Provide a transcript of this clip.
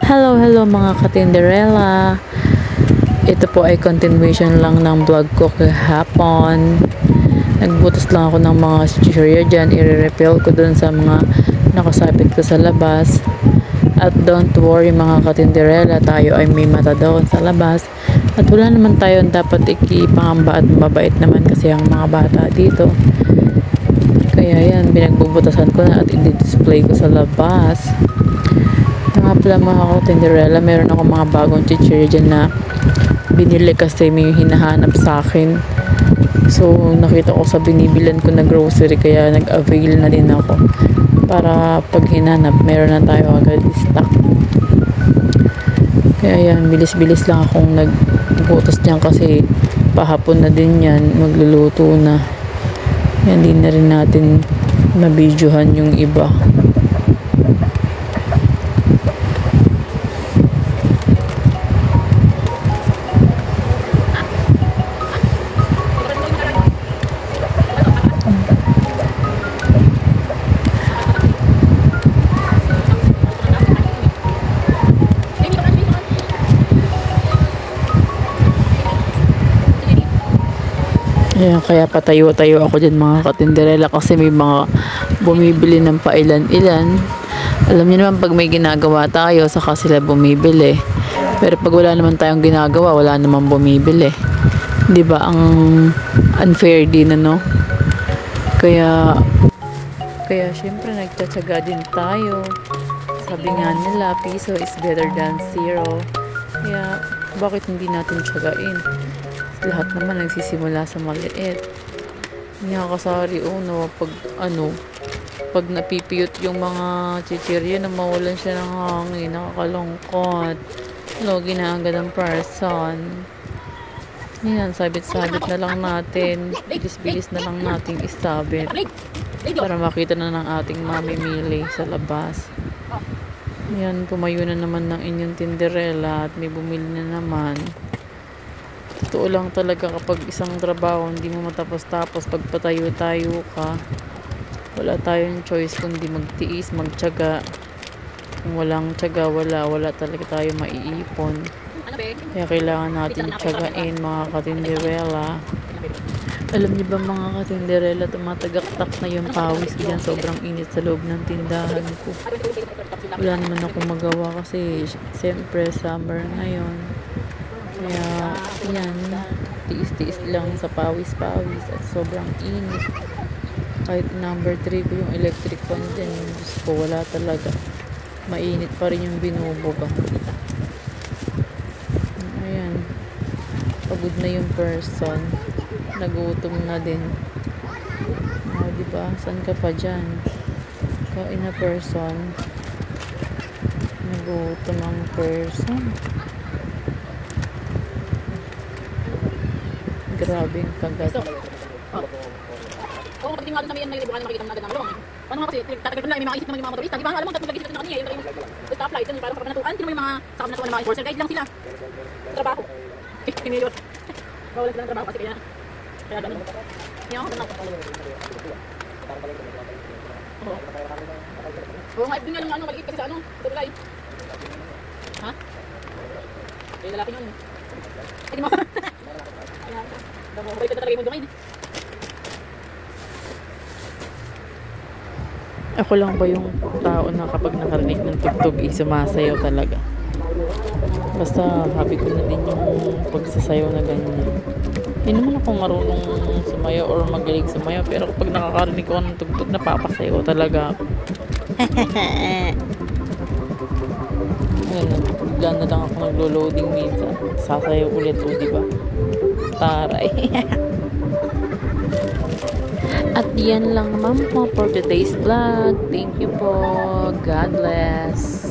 Hello, hello mga katinderella. Ito po ay continuation lang ng vlog ko kahapon. Nagbutas lang ako ng mga chichirya dyan. I-refill ko dun sa mga nakasabit ko sa labas. At don't worry mga katinderella, tayo ay may mata doon sa labas. At wala naman tayong dapat ikipangamba at mabait naman kasi ang mga bata dito. Kaya yan, binagbubutasan ko na at i-display ko sa labas. Nga pala mga katinderella, meron ako mga bagong chichirya dyan na binili kasi may hinahanap sa akin. So nakita ko sa binibilan ko na grocery kaya nag-avail na din ako para pag hinanap meron na tayo agad stock. Kaya yan, bilis-bilis lang akong nagbutas dyan kasi pahapon na din yan, magluluto na yan. Di na rin natin mabidyohan yung iba. Ayan, kaya patayo-tayo ako dyan mga katinderella kasi may mga bumibili ng pailan-ilan. Alam niyo naman pag may ginagawa tayo saka sila bumibili. Pero pag wala naman tayong ginagawa, wala naman bumibili. 'Di ba ang unfair din ano? Kaya syempre nagtsatsaga din tayo. Sabi nga nila, piso is better than zero. Kaya bakit hindi natin tsagain? Lahat naman nagsisimula sa maliit. Nakakasari pag napipiyot yung mga chichirya na mawalan siya ng hangin, nakakalungkot. Ginaagad ang person. Yan, sabit-sabit na lang natin. Bilis-bilis na lang natin isabit para makita na ng ating mamimili sa labas. Yan, pumayo na naman ng inyong tinderella at may bumili na naman. Totoo lang talaga kapag isang trabaho hindi mo matapos-tapos, pag patayo-tayo ka, wala tayong choice kundi magtiis, magtiyaga. Kung walang tiyaga, wala talaga tayo maiipon. Kaya kailangan natin tiyagain mga katinderella. Alam niyo ba mga katinderella, tumatagaktak na yung pawis ko dyan, sobrang init sa loob ng tindahan ko. Wala naman akong magawa kasi siyempre summer ngayon. Kaya yan, tiis-tiis lang sa pawis-pawis at sobrang init. Kahit number 3 ko yung electric fan dyan, Diyos ko, wala talaga. Mainit pa rin yung binubuga. Ayan, pagod na yung person, nagutom na din. Diba, saan ka pa dyan? Kain na person, nagutom ang person. Grabe yung kagat. Oo, pagdating nga doon sa may bukan makikita mo na agad ng malawang. Paano nga kasi, tatagal ko na, may mga isip naman yung mga motorista. Di ba? Alam mo, tapos mag-isip na kanina, yung stoplight, yung parang kapag natuan, hindi mo yung mga sakap na tuwan ng mga enforcer, guide lang sila. Trabaho. Pinilot. Bawalan sila ng trabaho kasi kaya ganun. Kaya ako ganun. Oo nga, doon nga lang maliit kasi sa sa tulay. Ha? Kaya lalaki yun. Hindi mo. Bait na talaga yung mundo ngayon. Ako lang ba yung tao na kapag nakarinig ng tugtog sumasayaw talaga? Basta happy ko na din yung pagsasayaw na ganyan. Hindi naman ako marunong sumayaw or magaling sumayaw, pero kapag nakakarinig ko ng tugtog, napapasayaw talaga ako. Ngayon, bigla na lang ako naglo-loading minsan. Sasayaw ulit o diba? Taray. At yan lang naman po for today's vlog. Thank you po. God bless.